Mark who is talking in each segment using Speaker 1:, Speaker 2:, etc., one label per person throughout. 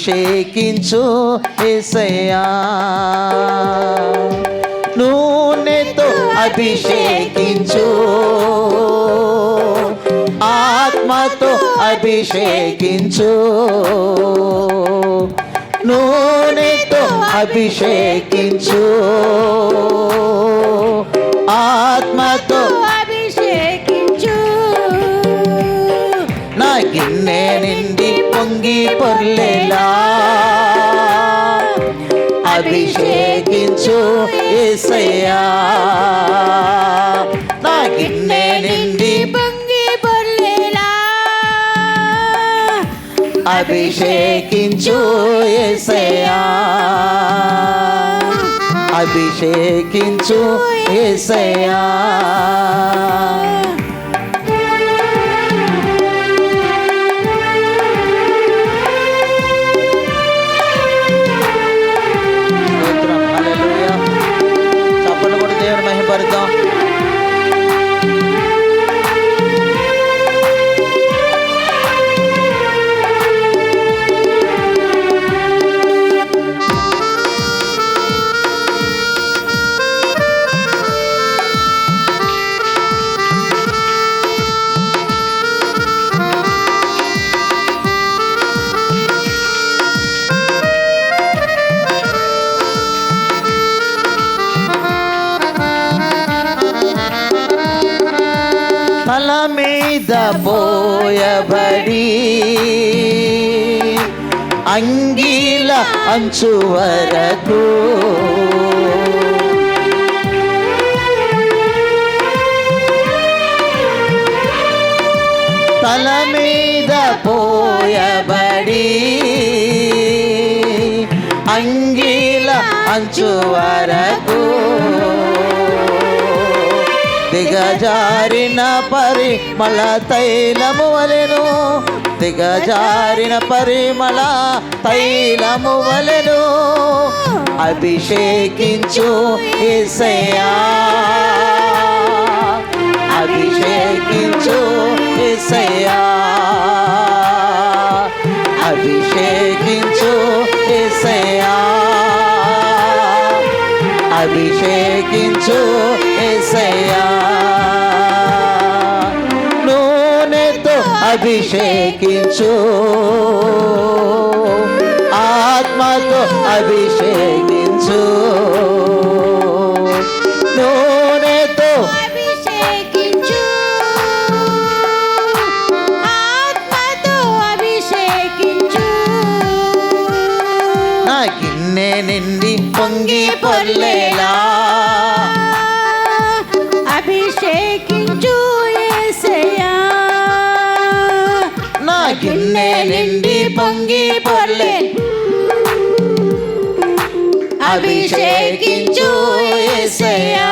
Speaker 1: అభిషేకించు యేసయ్యా, నూనెతో అభిషేకించు, ఆత్మతో అభిషేకించు, నూనెతో అభిషేకించు, ఆత్మతో అభిషేకించు, నా గిన్నె నిండి పొంగి పొర్లేలా అభిషేకించు యేసయ్యా, నా గిన్నె నిండి పొంగి పొర్లేలా అభిషేకించు యేసయ్యా, అభిషేకించు యేసయ్యా. చప్పట్లు కొట్టి దేవుని మహిమపరుద్దాం. తల మీద పోయబడి అంగీల అంచు వరకు తల మీద పోయబడి అంగీల అంచు వరకు దిగజారిన పరిమళ తైలము వలెను, దిగజారిన పరిమళ తైలము వలెను అభిషేకించు యేసయ్యా, అభిషేకించు యేసయ్యా, అభిషేకించు యేసయ్యా, అభిషేకించు యేసయ్యా, నూనెతో అభిషేకించు, ఆత్మతో అభిషేకించు, నూనెతో అభిషేకించు, ఆత్మతో అభిషేకించు, నా గిన్నె నిండి పొంగి పొర్లేలా అభిషేకించు యేసయ్యా, నా గిన్నె నిండి పొంగి పొర్లేలా అభిషేకించు యేసయ్యా.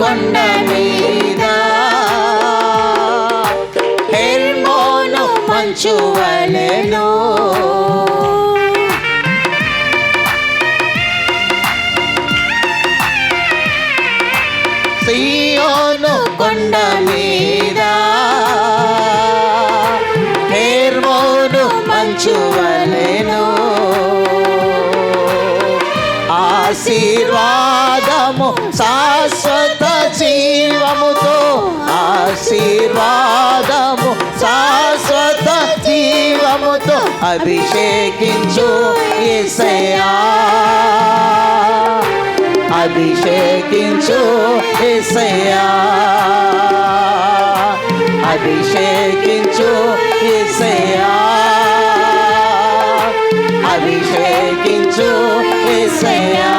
Speaker 1: కొండ మీద హెర్మోను మంచు వలెను, సియోను కొండ మీద హెర్మోను మంచు వలెను ఆశీర్వాదము శాశ్వత జీవముతో, ఆశీర్వాదము శాశ్వత జీవముతో అభిషేకించు యేసయ్యా, అభిషేకించు యేసయ్యా, అభిషేకించు యేసయ్యా, అభిషేకించు యేసయ్యా.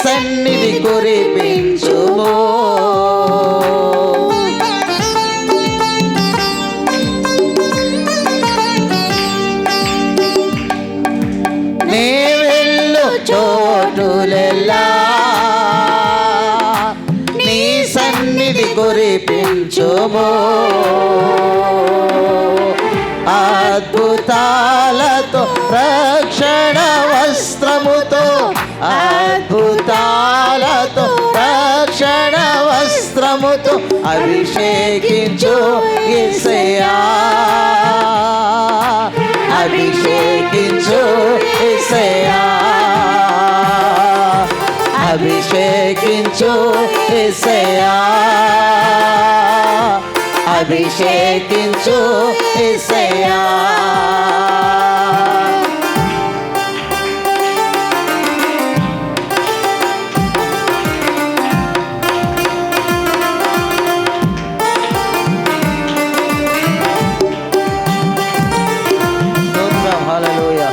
Speaker 1: సన్నిధి కురిపించుము. నే వెళ్ళు చోటులెల్లా నీ సన్నిధి కురిపించుము. అద్భుతాలతో రక్షణ వస్త్రముతో అద్భుతాలతో రక్షణ వస్త్రముతో అభిషేకించు యేసయ్యా. అభిషేకించు యేసయ్యా. అభిషేకించు యేసయ్యా. అభిషేకించు యేసయ్యా. స్తోత్రం, హల్లెలూయా.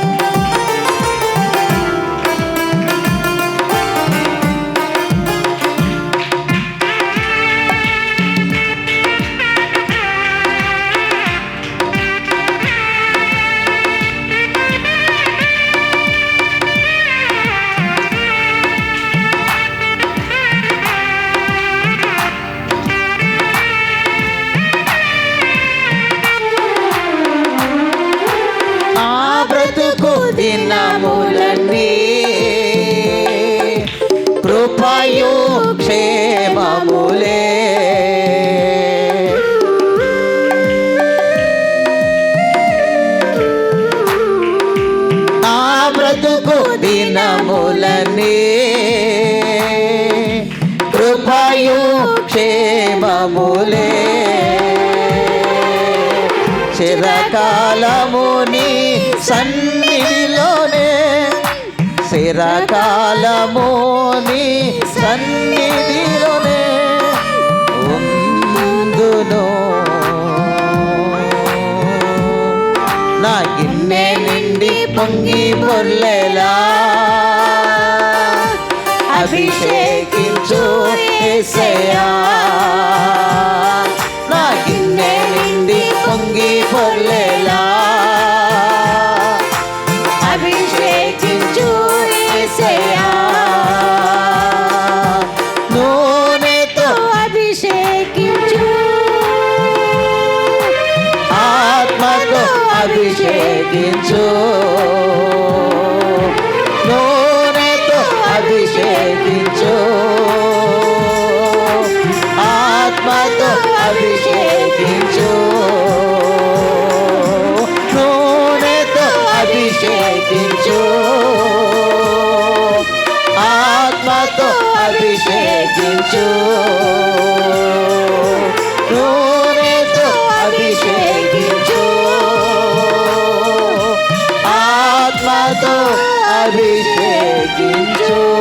Speaker 1: దినములన్నీ కృపయు క్షేమములే. నా బ్రతుకు దినములన్నీ కృపయు క్షేమములే. చిరకాలముని సన్నిధిలోనే చిరకాలముని సన్నిధిలోనే ఉందును. నా గిన్నె నిండి పొంగి పొర్లేలా అభిషేకించు యేసయ్యా. నా గిన్నె నిండి పొంగి పొర్లేలా అభిషేకించు యేసయ్యా. నూనెతో అభిషేకించు. ఆత్మతో అభిషేకించు. నూనెతో అభిషేకించు. ఆత్మతో అభిషేకించు. నూనెతో అభిషేకించు. ఆత్మతో అభిషేకించు. నూనెతో అభిషేకించు. ఆత్మతో అభిషేకించు.